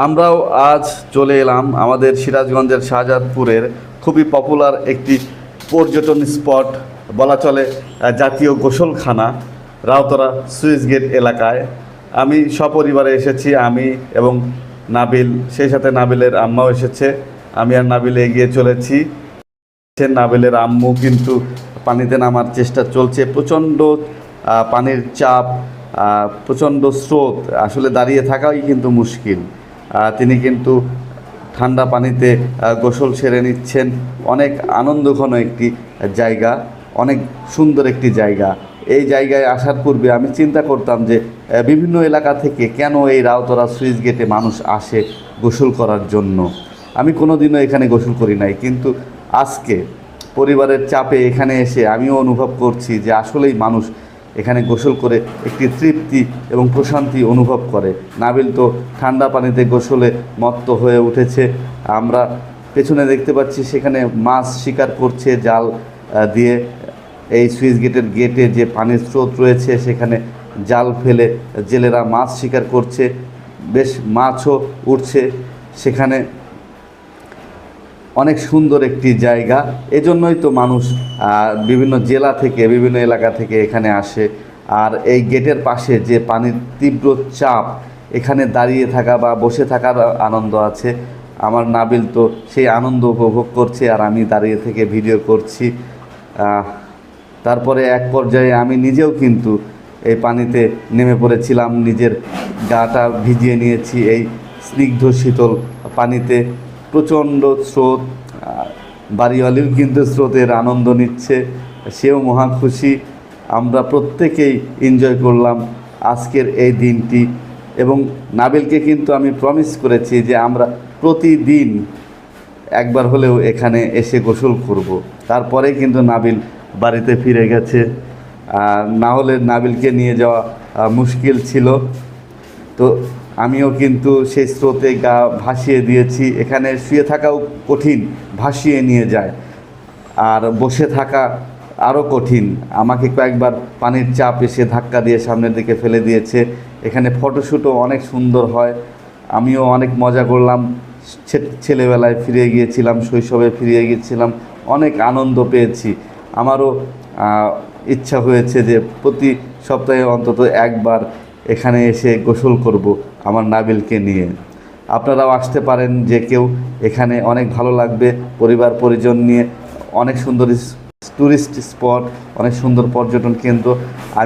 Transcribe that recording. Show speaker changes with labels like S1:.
S1: আমরাও আজ চলে এলাম আমাদের সিরাজগঞ্জের শাহজাদপুরের খুবই পপুলার একটি পর্যটন স্পট বলা চলে, জাতীয় গোসলখানা রাউতরা সুইচ গেট এলাকায়। আমি সপরিবারে এসেছি, আমি এবং নাবিল, সেই সাথে নাবিলের আম্মাও এসেছে। আমি আর নাবিল এগিয়ে চলেছি। নাবিলের আম্মু কিন্তু পানিতে নামার চেষ্টা চলছে। প্রচণ্ড পানির চাপ, প্রচণ্ড স্রোত, আসলে দাঁড়িয়ে থাকাই কিন্তু মুশকিল। তিনি কিন্তু ঠান্ডা পানিতে গোসল সেরে নিচ্ছেন। অনেক আনন্দঘন একটি জায়গা, অনেক সুন্দর একটি জায়গা। এই জায়গায় আসার পূর্বে আমি চিন্তা করতাম যে বিভিন্ন এলাকা থেকে কেন এই রাউতরা সুইচ গেটে মানুষ আসে গোসল করার জন্য। আমি কোনোদিনও এখানে গোসল করি নাই, কিন্তু আজকে পরিবারের চাপে এখানে এসে আমিও অনুভব করছি যে আসলেই মানুষ এখানে গোসল করে একটি তৃপ্তি এবং প্রশান্তি অনুভব করে। নাবিল তো ঠান্ডা পানিতে গোসলে মত্ত হয়ে উঠেছে। আমরা পেছনে দেখতে পাচ্ছি সেখানে মাছ শিকার করছে জাল দিয়ে। এই সুইচ গেটের গেটে যে পানির স্রোত রয়েছে সেখানে জাল ফেলে জেলেরা মাছ শিকার করছে, বেশ মাছও উঠছে সেখানে। অনেক সুন্দর একটি জায়গা, এজন্যই তো মানুষ বিভিন্ন জেলা থেকে, বিভিন্ন এলাকা থেকে এখানে আসে। আর এই গেটের পাশে যে পানির তীব্র চাপ, এখানে দাঁড়িয়ে থাকা বা বসে থাকার আনন্দ আছে। আমার নাবিল তো সেই আনন্দ উপভোগ করছে, আর আমি দাঁড়িয়ে থেকে ভিডিও করছি। তারপরে এক পর্যায়ে আমি নিজেও কিন্তু এই পানিতে নেমে পড়েছিলাম, নিজের গাটা ভিজিয়ে নিয়েছি এই স্নিগ্ধ শীতল পানিতে। প্রচণ্ড স্রোত, বাড়িওয়ালিও কিন্তু স্রোতের আনন্দ নিচ্ছে, সেও মহা খুশি। আমরা প্রত্যেকেই এনজয় করলাম আজকের এই দিনটি। এবং নাবিলকে কিন্তু আমি প্রমিস করেছি যে আমরা প্রতিদিন একবার হলেও এখানে এসে গোসল করব। তারপরে কিন্তু নাবিল বাড়িতে ফিরে গেছে, না হলে নাবিলকে নিয়ে যাওয়া মুশকিল ছিল। তো আমিও কিন্তু সেই স্রোতে গা ভাসিয়ে দিয়েছি। এখানে শুয়ে থাকাও কঠিন, ভাসিয়ে নিয়ে যায়, আর বসে থাকা আরও কঠিন। আমাকে কয়েকবার পানির চাপ এসে ধাক্কা দিয়ে সামনের দিকে ফেলে দিয়েছে। এখানে ফটোশ্যুটও অনেক সুন্দর হয়, আমিও অনেক মজা করলাম। ছেলেবেলায় ফিরে গিয়েছিলাম, শৈশবে ফিরে গিয়েছিলাম, অনেক আনন্দ পেয়েছি। আমারও ইচ্ছা হয়েছে যে প্রতি সপ্তাহে অন্তত একবার এখানে এসে গোসল করব আমার নাবিলকে নিয়ে। আপনারাও আসতে পারেন, যে কেউ এখানে অনেক ভালো লাগবে পরিবার পরিজন নিয়ে। অনেক সুন্দর টুরিস্ট স্পট, অনেক সুন্দর পর্যটন কেন্দ্র।